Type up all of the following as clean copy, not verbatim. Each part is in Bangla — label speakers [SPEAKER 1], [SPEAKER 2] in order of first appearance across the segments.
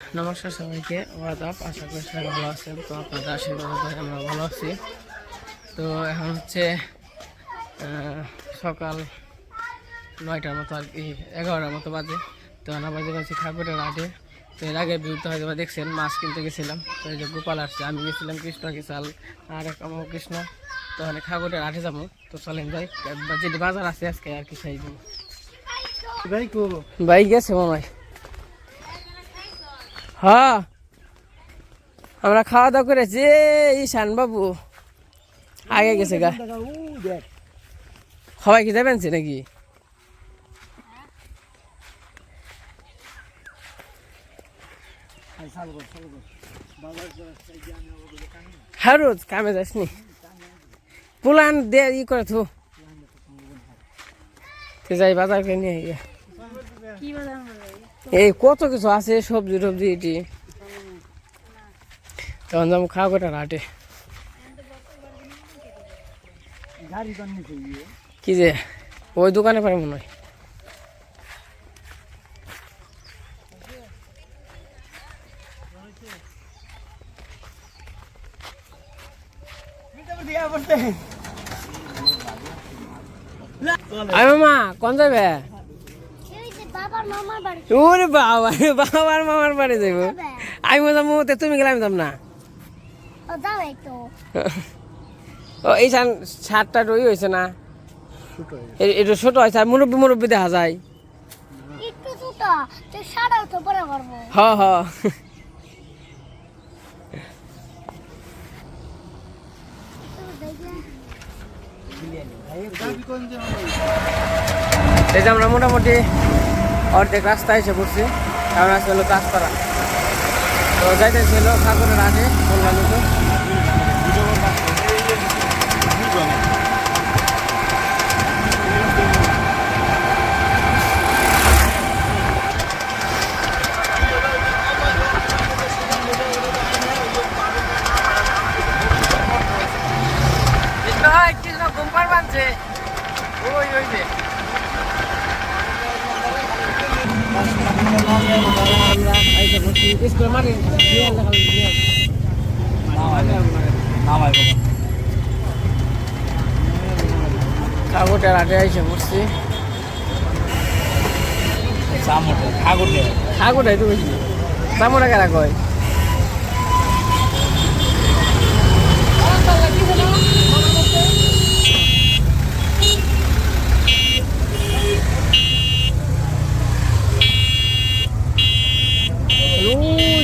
[SPEAKER 1] নমস্কার সবাইকে, আদাব। আশা করি সবাই ভালো আছেন। তো আপনাদের আশীর্বাদে আমরা ভালো আছি। তো এখন হচ্ছে সকাল 9টার মতো, আর কি 11টার মতো বাজে। তো আমরা বাজে পাচ্ছি খাগড়ার হাটে। তো এর আগে ভিউতে হয়তো দেখছেন, মাছ কিনতে গেছিলাম। তো এই যে গোপাল আসছে, আমি গেছিলাম কৃষ্ণ কিশাল আর এক আমার কৃষ্ণ। তো অনেক খাগড়ার হাটে যাবো। তো চলেন যাই, যেটি বাজার আছে আজকে আর কি সেই ভাই গেছে মনে হয়। হ্যাঁ, আমরা খাওয়া দাওয়া করেছি। ঈশান বাবু আগে গেছে গা। সবাই কি যাবেন নাকি? হ্যাঁ, রোজ কামে যাসনি পুলান দে ই করে থু যাই বাজার করে নিয়ে গিয়ে। এই কত কিছু আছে, সবজি টবজি এটি। তখন যাবো খাগড়ার হাটে। কি যে ওই দোকানে পারে মনে হয়। মামা কোন যাবে? ওরে বাবা, বাবার মামার বাড়ি যাইব। আমি যাবো, তুমি গেলে আমি যাব না। ও এই শার্টটা রই হয়েছে না, একটু ছোট হয়েছে। আর মুরব্বী মুরব্বী দেখা যায়। হ হ, এই যে আমরা মোটামুটি অর্ধেক রাস্তায় এসে পড়ছি। কারণ আজকে হলো কাজপাড়া। তো যাইতেছিল খাগড়ার হাটে বললাম তো। ঘুম পার বানছে ওই ওই যে খাগড়ার হাটে আইসে পড়ছি। খাগড়াই তো বেশি চামড়া কেনা কয়।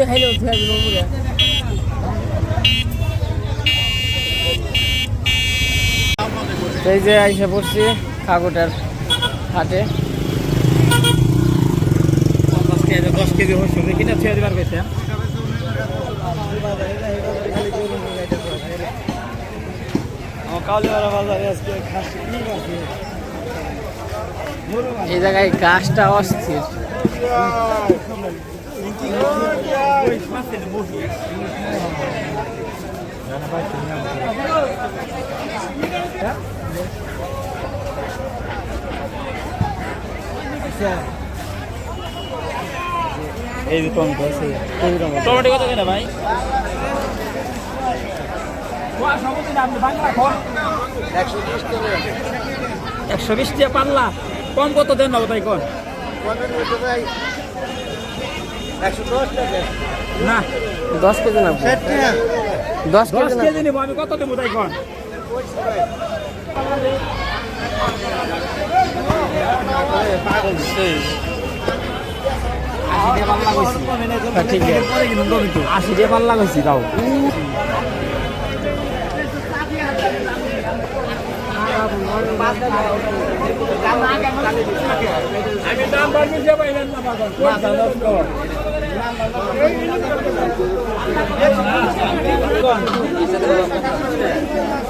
[SPEAKER 1] দেখাইলে উঠে আসবো পুরে। এই যে আইসা পড়ছি খাগড়ার হাটে।
[SPEAKER 2] 10 কেজি হচ্ছে কিনা ছেড়ে দিবার গেছে।
[SPEAKER 1] এই জায়গায় গাছটা অস্থির।
[SPEAKER 2] এই যে টমেটো কত কেনা ভাই? 120 টাকা পাল্লা। কম কত দেন না তাই কোন? না
[SPEAKER 1] 10 কেজি না, 10
[SPEAKER 2] কেজি নেবো আমি। কত দেবো তাই কোন?
[SPEAKER 1] ঠিক আছে,
[SPEAKER 2] 80 টাকা পাল্লা গেছি তাও। আমি দাম বাড়বি যে পাইলেন না বাবা।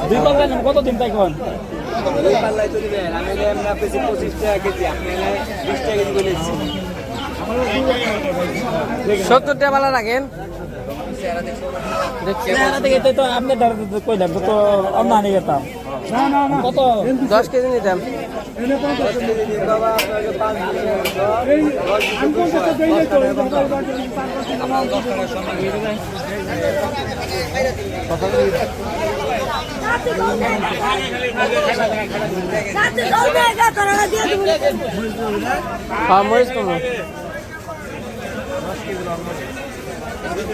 [SPEAKER 2] দুই পাল্লা কত দিন তাই কোন?
[SPEAKER 1] 70 টাকা পাল্লা রাখেন।
[SPEAKER 2] আপনার কইলাম তো অন্য আনি গেতাম। কত
[SPEAKER 1] 10 কেজি নিতাম। হ্যাঁ মরিচ কম।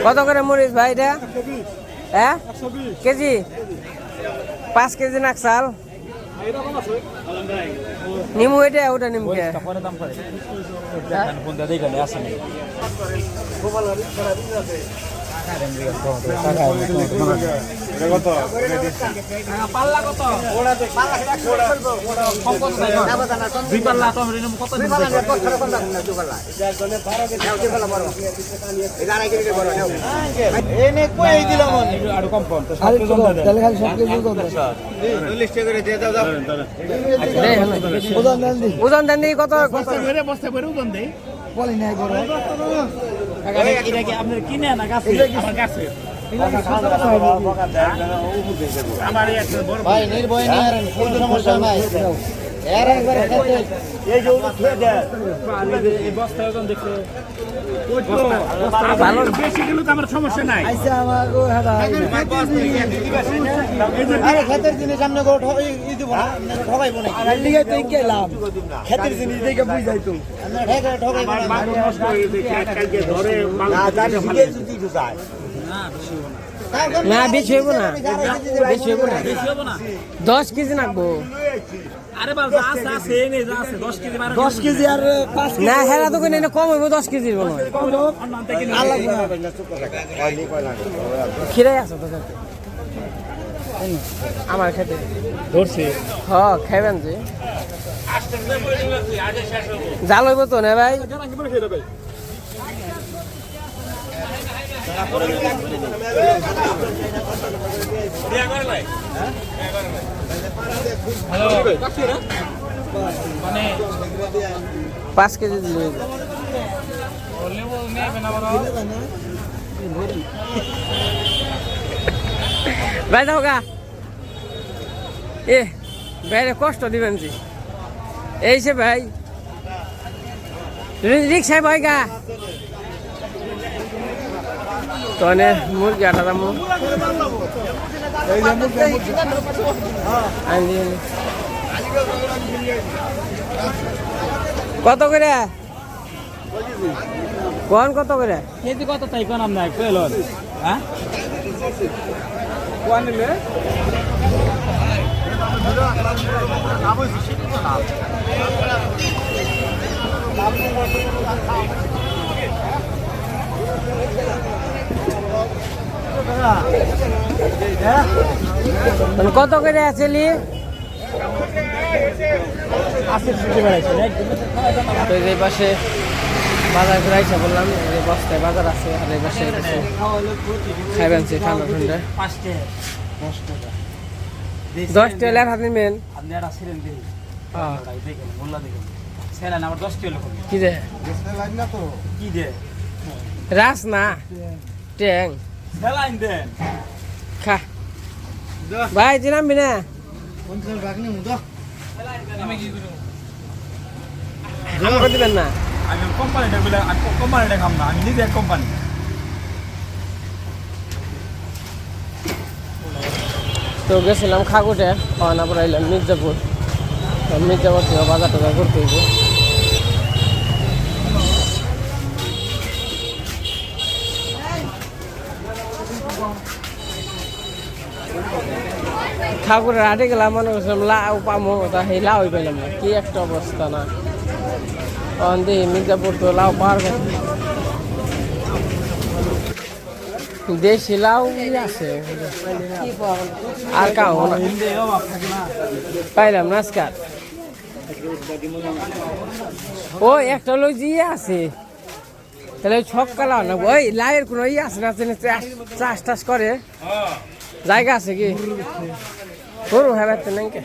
[SPEAKER 1] কত করে মরিচ ভাই এটা? হ্যাঁ কেজি 5 কেজি নাকশাল নিমু এটা ওটা নিমু কে
[SPEAKER 2] পরে দাম করে দেখেন কোন দাদা এখানে আসে না পাল্লা কত দুই পাল্লা টমেটো নিমু কত এনে কই দিলাম আরো কম কম তো 7 জন দেন তাহলে খালি 7 কেজি কত 40 টাকা করে দিয়ে দাও
[SPEAKER 1] ওজন দেন দি কত
[SPEAKER 2] বস্তা করে ওজন দেই বলি নাই গরো এটা কি আপনার কিনে না গাছে আমার গাছে আমার একটা বড় ভাই নির্ভয় নিয়ে আরেন কোনো সমস্যা নাই এর একবার খেতে এই যে ওটা খেয়ে দেয় এই বস্তা ওজন দেখতে ভালো বেশি গেলে তো আমার সমস্যা নাই আইসা আমাগো হাদা আরে খেতের জিনিস সামনে গো ই দিব না ঠকাইবো না আর লিগে তো গেলাম খেতের জিনিস দেখে বুঝ যাই তো আমরা ঠকাইবো না মাছ নষ্ট হয়ে গেছে কালকে ধরে না জানি হিগে যদি যায়
[SPEAKER 1] না বেশি হইব না বেশি হইব না 10 কেজি নাকবো
[SPEAKER 2] আরে বাবা আছে আছে এনে যা আছে 10 কেজি মার 10 কেজি আর 5 কেজি
[SPEAKER 1] না হেরা তো কইনা কম হইব 10 কেজির মনে হয় খিরাই আছে তো আমার খেতে
[SPEAKER 2] ধরছে
[SPEAKER 1] হ্যাঁ খাইবেন যে জাল হইব তো না ভাই
[SPEAKER 2] মানে
[SPEAKER 1] 5 কেজি দিলে ভাই দাও গা এ ভাইরে কষ্ট দিবেন জি এই সে ভাই রিক্সায় ভাই গা তনে মুরগি আটা দাম কত করে কোন কত করে
[SPEAKER 2] কেজি কত তাই কোন নাম নাই কইলো হ্যাঁ কোন নিলে
[SPEAKER 1] কত করে আসলি তো এই পাশে বাজার করে আইসা বললাম এই বস্তায় বাজার আছে আর এই পাশে খাইবেন ঠান্ডা ঠান্ডা 10 টাকা লেখা নিবেন কি দে
[SPEAKER 2] কি দে
[SPEAKER 1] রাস না ট্যাং
[SPEAKER 2] সেলাইন দেন
[SPEAKER 1] খা ভাই জিনামবি না আমাকে দিবেন না
[SPEAKER 2] আমি কোম্পানিটা বলে কোম্পানিটা খাম না আমি নিজে কোম্পানি
[SPEAKER 1] তো গেছিলাম খাগুটে খাওয়ানা পর আইলাম মির্জাপুর মির্জাপুর থেকে বাজার টাজার করতে হইব ঠাকুরের হাটে গেলাম মনে করছিলাম লাউ পামো তা সেই লাউ পেলাম না কি একটা অবস্থা না দেখি মির্জাপুর তো লাউ পারবে দেশি লাউ আছে আর কাউ না পাইলাম না আজকাল ও একটা লোক জিয়ে আছে তাহলে ছক কালা না ওই লাইয়ের কোনো ইয়ে আছে না চাষ টাস করে জায়গা আছে কি গরু হ্যাঁ নাকি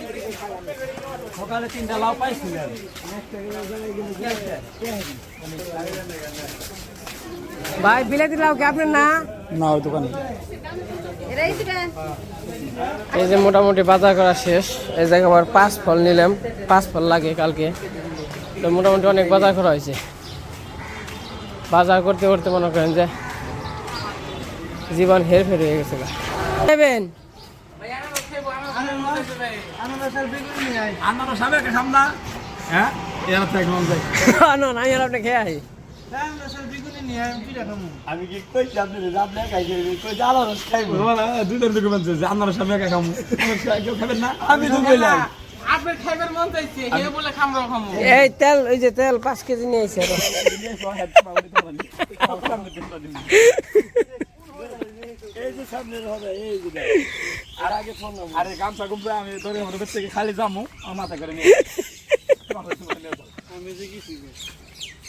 [SPEAKER 2] সকালে 3টা লাউ পাইছিলেন
[SPEAKER 1] ভাই বিলাতি লাউ কি আপনার না
[SPEAKER 2] না ওই দোকানে
[SPEAKER 1] এই যে মোটামুটি বাজার করা শেষ। এই জায়গায় আবার 5 ফল নিলাম, 5 ফল লাগে কালকে। তো মোটামুটি অনেক বাজার করা হয়েছে। বাজার করতে করতে মনে করেন যে জীবন হেরফের হয়ে গেছে। নেবেন আপনি খেয়ে আহি।
[SPEAKER 2] আমি কি কইছি আপনি রাত না খাইছে কই আনারস খাইবো না দুধের দোকান বলছে যে আনারস আমি একা খামু কেউ খাবেন না আমি তো কইলাম
[SPEAKER 3] আপনি খাইবার মন চাইছে হে বলে খামরো খামু
[SPEAKER 1] এই তেল, ওই যে তেল 5 কেজি নিয়ে আইছে।
[SPEAKER 2] এই যে সামনে হবে এই যে আর আগে ফোন নাও আরে গামছা গুমরা আমি ধরে আমার কাছ থেকে খালি যামু আমার মাথা করে নিয়ে আমি যে কি শিখব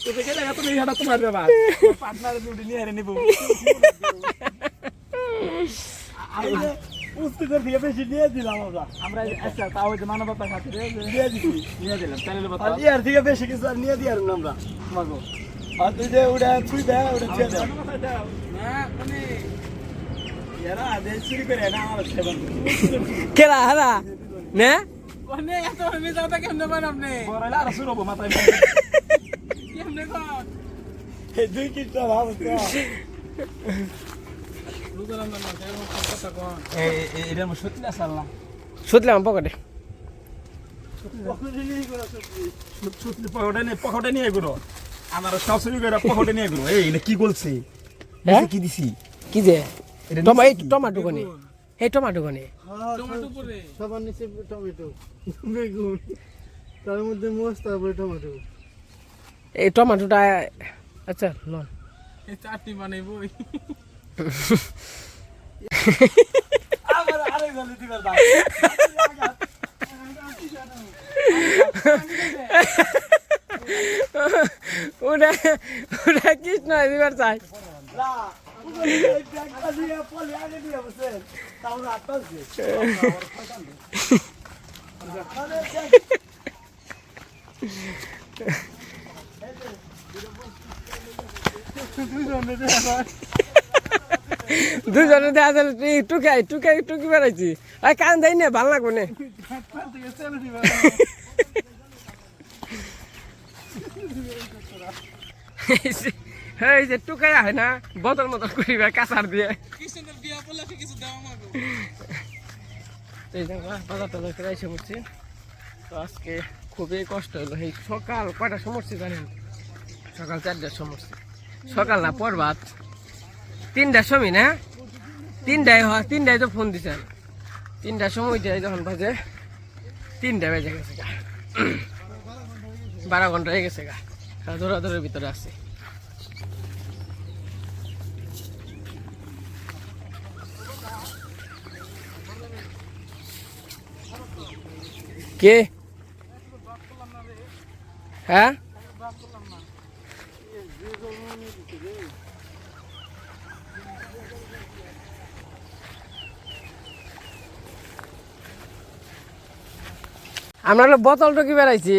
[SPEAKER 2] তো দেখে লাগা তুমি হাটা তোমার বাবা পার্টনার ডিউটি নিয়ে আরে নিব আরে উস্তিদের দিয়ে বেশি দিয়ে দিলাম আমরা আচ্ছা তাও যে মানবতা খাতিরে দিয়ে দিছি নিয়ে দিলাম তাহলে বাবা আর ইয়ার থেকে বেশি কিছু আর নিয়ে দিয়ার না আমরা তোমাকে আর তুই যে ওটা তুই দে ওটা ছেড়ে দাও না মানে यार आधे चुरी करे ना আমার সেবন
[SPEAKER 1] কেলা হারা নে
[SPEAKER 3] কোনে এত আমি যাওটা কেমনে পার আপনি
[SPEAKER 2] বড়লা আর শুরু হবো মাথায়
[SPEAKER 3] কেমনে কর
[SPEAKER 2] এই দুই কিটা ভাবছ
[SPEAKER 3] লুকালাম না কেমন কথা কোন
[SPEAKER 2] এই এর মধ্যে সত্যি আসাল্লাহ
[SPEAKER 1] সুতলাম পকেটে।
[SPEAKER 2] সত্যি পকেটে নিয়ে গুলো আমার সব চুরি করে পকেটে নিয়ে গুলো এই এটা কি বলছে
[SPEAKER 1] হ্যাঁ
[SPEAKER 2] কি দিছি
[SPEAKER 1] কি যে টমেটো কোনে, এই টমেটো কোনে
[SPEAKER 3] টমেটো পরে
[SPEAKER 4] সবার নিচে টমেটো বেগুন তার মধ্যে মোষ তারপরে টমেটো
[SPEAKER 1] এই টমেটোটা আচ্ছা লন
[SPEAKER 3] এই চাটনি বানাইবো
[SPEAKER 2] আবার আরে গলি দিবার দাও
[SPEAKER 1] ওটা ওটা কৃষ্ণ দিবার চাই
[SPEAKER 2] না এই ব্যাগটা দিয়ে পলি আগে দিয়ে বসে তাও না আটকাছে
[SPEAKER 1] দুজনে দেখা যাবে টুকি বেড়াইছি আর কান দেয় না ভাল লাগবো না এই যে টুকাই আহে না বদল মতল করিবা কাঁচার দিয়ে।
[SPEAKER 3] কৃষ্ণের বিয়া বলে কিছু দেওয়া মাগো
[SPEAKER 1] এই জায়গা বাজার টাজার করে এসে পড়ছি। তো আজকে খুবই কষ্ট হলো। এই সকাল কয়টার সময় উঠছি জানেন? সকাল 4টার সময় উঠছি। সকাল না পরবাত 3টার সময় না 3টায় তো ফোন দিছেন। 3টার সময় যাই যখন বাজে 3টা বেজে গেছে গা 12 ঘন্টা হয়ে গেছে গা দৌড়াদৌড়ের ভিতরে আছে। কে হ্যাঁ আমরা বোতল টুকি বেড়াইছি।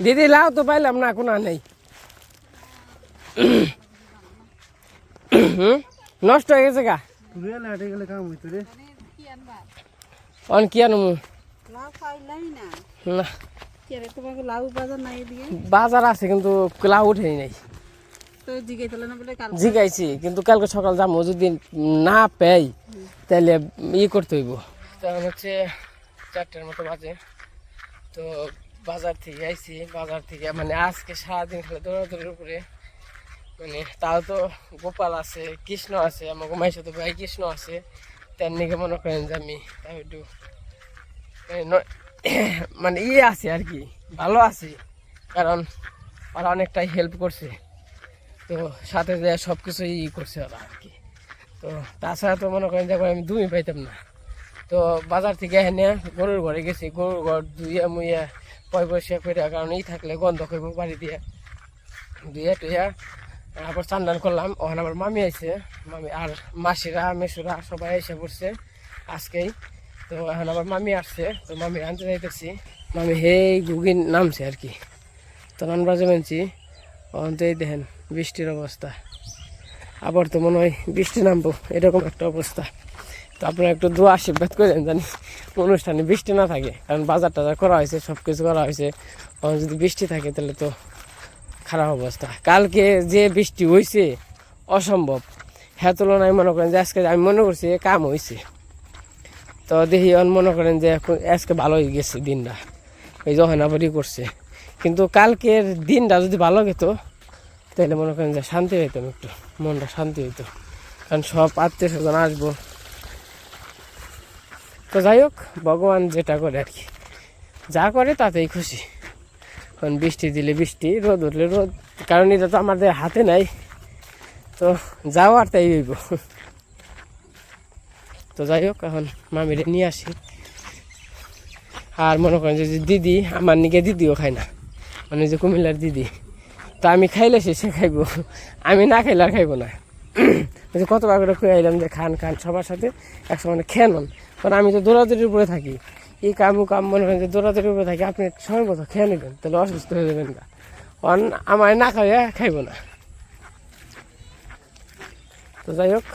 [SPEAKER 1] দিদি লাও তো পাইলাম না, কোনো নেই। নষ্ট হয়ে গেছে গা
[SPEAKER 4] রেল হাটে গেলে কাম হইতো রে
[SPEAKER 1] অন কি আনমু
[SPEAKER 5] লাউ পাইলাই না
[SPEAKER 1] না
[SPEAKER 5] কেরে তোমাকে লাউ বাজার নাই দিয়ে
[SPEAKER 1] বাজার আছে কিন্তু লাউ উঠেই নাই।
[SPEAKER 5] তো জিগাই তাহলে না বলে কাল
[SPEAKER 1] জিগাইছি কিন্তু কালকে সকাল যাবো, যদি না পাই তাহলে করতে হইব। তখন হচ্ছে 4টার মতো বাজে। তো বাজার থেকে আইছি, বাজার থেকে মানে আজকে সারাদিন খালি দৌড়াদৌড়ির উপরে। মানে তাও তো গোপাল আছে, কৃষ্ণ আছে, আমার মায়ের সাথে ভাই কৃষ্ণ আছে। তার নিকে মনে করেন যে আমি তাও একটু মানে আছে আর কি, ভালো আছি, কারণ ওরা অনেকটাই হেল্প করছে। তো সাথে যে সব কিছুই করছে ওরা আর কি। তো তাছাড়া তো মনে করেন যে আমি দুই পাইতাম না। তো বাজার থেকে এনে গরুর ঘরে গেছি, গরুর ঘর ধুইয়া মুইয়া পয়সা করে, কারণ থাকলে গন্ধ করব বাড়ি দিয়ে, ধুইয়া টুইয়া তারপর চান্দান করলাম। ওখানে আমার মামি আইছে, মামি আর মাসিরা মেসুরা সবাই এসে পড়ছে আজকেই। তো এখন আবার মামি আসছে, তো মামি আনতে যাইতেছি। মামি হেই গুগিন নামছে আর কি। তো নানবাজে মানছি অন্তই দেখেন বৃষ্টির অবস্থা, আবার তো মনে হয় বৃষ্টি নামবো, এরকম একটা অবস্থা। তো আপনারা একটু দোয়া আশীর্বাদ করেন জানি অনুষ্ঠানে বৃষ্টি না থাকে, কারণ বাজার টাজার করা হয়েছে, সব কিছু করা হয়েছে। এখন যদি বৃষ্টি থাকে তাহলে তো খারাপ অবস্থা। কালকে যে বৃষ্টি হয়েছে অসম্ভব, হ্যাঁ তুলনায় মনে করেন যে আজকে আমি মনে করছি কাম হয়েছে। তো দেখি মনে করেন যে আজকে ভালোই গেছে দিনটা, এই যখন আবারই করছে। কিন্তু কালকের দিনটা যদি ভালো গেত তাহলে মনে করেন যে শান্তি হইতাম, একটু মনটা শান্তি হইতো, কারণ সব আত্মীয় স্বজন আসবো। তো যাই হোক, ভগবান যেটা করে আর কি, যা করে তাতেই খুশি। কারণ বৃষ্টি দিলে বৃষ্টি, রোদ উঠলে রোদ, কারণ এটা তো আমাদের হাতে নাই। তো যাও আর তাই হইব। তো যাই হোক, এখন মামিরে নিয়ে আসি। আর মনে করেন যে দিদি, আমার নিকে দিদিও খায় না, মানে যে কুমিল্লার দিদি। তো আমি খাইলে সে খাইব, আমি না খাইলে আর খাইব না। কতবার করে খুঁয়ে আইলাম যে খান খান সবার সাথে একসঙ্গে খেয়ে নন, কারণ আমি তো দৌড়াদৌড়ির উপরে থাকি, এই কাম মনে করেন যে দৌড়াদৌড়ির উপরে থাকি। আপনি সময় মতো খেয়ে নেবেন, তাহলে অসুস্থ হয়ে যাবেন না, কারণ আমার না খাইয়া খাইব না। তো যাই হোক,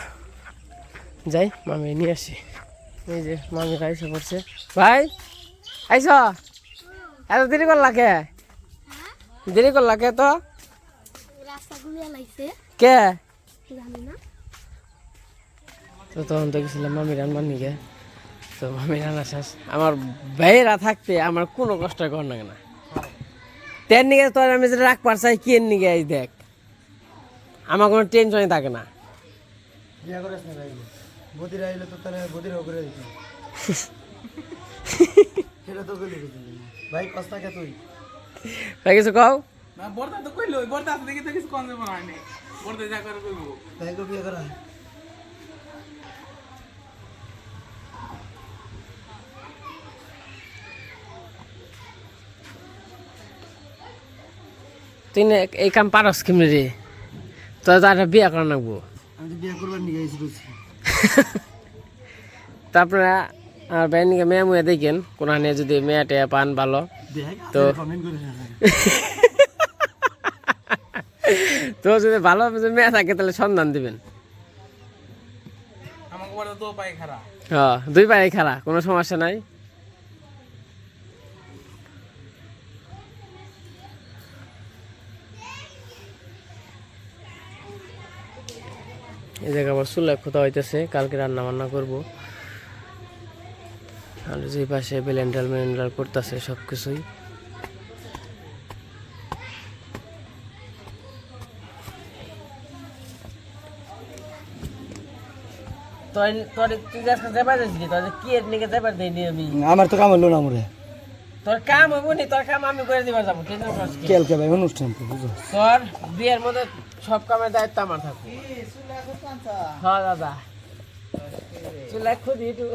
[SPEAKER 1] যাই মামি নিয়ে আসি। এই যে মামিরা এসে পড়ছে। ভাই আইস, এত দেরি করলা কে? দেরি করলা কে? তো কে তো তখন তো গেছিলাম মামি রান্নার নিকে। তো মামি রান্না শেষ, আমার ভাইয়েরা থাকতে আমার কোনো কষ্ট কর না কেনা। তের নিকে তোর আমি যেটা রাখ পারছাই কি এর নিকে দেখ, আমার কোনো টেনশনই থাকে না।
[SPEAKER 2] বিয়া করিস না ভাই, বদিরা আইলে তো তাহলে বদিরাও করে দিত। সেটা তো গলি ভাই, কস্তা কে তুই
[SPEAKER 1] ভাই কিছু কও?
[SPEAKER 3] না বর্দা তো কইলো, বর্দা আছে দেখি তো কিছু কম দেব না নে, বর্দা যা করে কইবো।
[SPEAKER 2] তাই কো বিয়া করা
[SPEAKER 1] তুই এই কাম পারস কেমনি রে? তোর তো একটা বিয়া করা লাগবো।
[SPEAKER 2] আমি তো বিয়া করবার নিয়ে আইছি বলছি।
[SPEAKER 1] তা আপনারা আর ভাই নিকে মেয়ে মুয়ে দেখেন, কোনখানে যদি মেয়েটা পান ভালো তো
[SPEAKER 2] কমেন্ট করে
[SPEAKER 1] তো যদি ভালো মেয়ে থাকে তাহলে সন্ধান দিবেন।
[SPEAKER 3] আমাকে বর্দা তো পায় খারাপ।
[SPEAKER 1] হ্যাঁ, দুই পায়ে খারাপ, কোনো সমস্যা নাই। এই জায়গায় আবার চুলা খোঁতা হইতেছে, কালকে রান্না বান্না করবো। আর যে পাশে ব্লেন্ডার করতেছে সব কিছুই।
[SPEAKER 2] আমার তো কাম হলো না মরে।
[SPEAKER 1] তোর কাম হইব নি, তোর কাম আমি করে দিবার যাবো।
[SPEAKER 2] কালকে ভাই অনুষ্ঠান তো বুঝো,
[SPEAKER 1] তোর বিয়ের মধ্যে সব কামের দায়িত্ব আমার থাকবে। হ্যাঁ দাদা, চুলাই খুদি একটু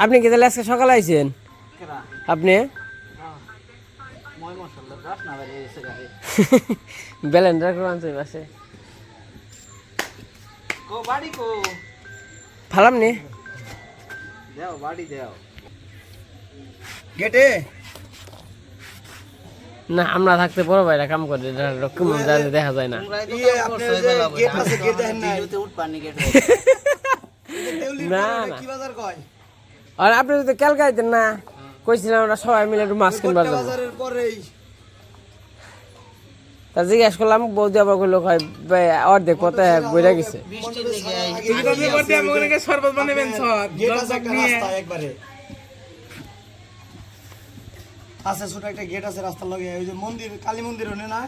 [SPEAKER 1] আপনি কি তাহলে আজকে সকালে আইছেন? আপনি ব্লেন্ডার করে আনছে বাসে ফালাম নি
[SPEAKER 2] গেটে
[SPEAKER 1] না, আমরা থাকতে বড় ভাইরা কাম করে, দেখা যায় না। না না, আর আপনি যদি কালকে আইতেন না, কইছিলাম আমরা সবাই মিলে একটু মাছ কিনবার যাবো। তা জিজ্ঞেস করলাম, বৌদি আবার কইলো অর্ধেক পথে বইরা গেছে।
[SPEAKER 3] শরবত বানাবেন সর
[SPEAKER 2] একবারে আছে, ছোট একটা গেট আছে রাস্তার লগে, ওই যে মন্দির, কালী মন্দির হনে না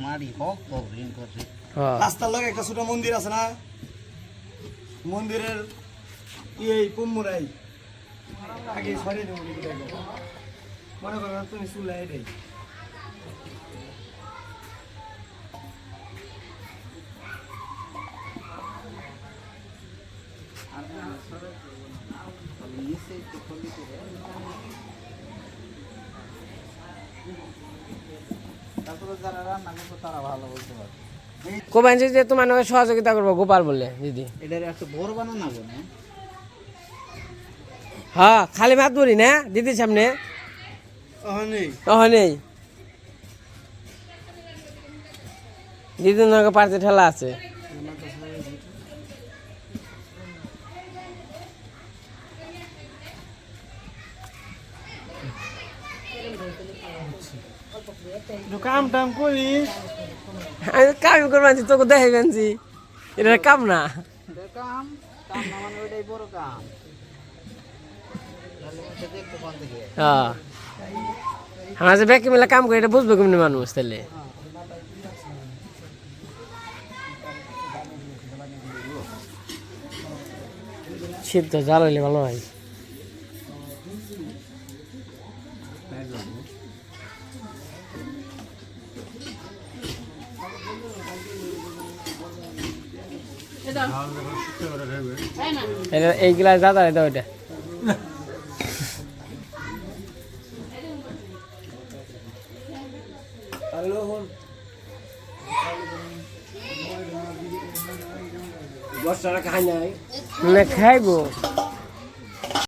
[SPEAKER 2] মারি হোক তো রিং করে রাস্তার লগে একটা ছোট মন্দির আছে না, মন্দিরের এই কুমুরাই আগে সরে দেব মনে করো তুমি চুলা এটাই
[SPEAKER 1] কোবাইন যে তোমার সহযোগিতা করবো গোপাল বলে দিদি,
[SPEAKER 2] এটা একটা বড় বানানো না।
[SPEAKER 1] হ্যাঁ খালি মাত ধরি না দিদির সামনে, নেই দিদিন পার্টি ঠেলা আছে
[SPEAKER 4] কাম টাম করিস
[SPEAKER 1] আমি কাম করবো তোকে দেখে গেছি এটা কাম না
[SPEAKER 2] কাম কাম না মানে ওইটাই বড় কাম দেখতে কোন থেকে
[SPEAKER 1] হ্যাঁ আমরা যে ব্যাংকে মিলে কাম করি এটা বুঝবে কেমনি মানুষ তাহলে শীত তো জাল হইলে ভালো হয় এই গ্লাস দাদা দাও এটা খাইবো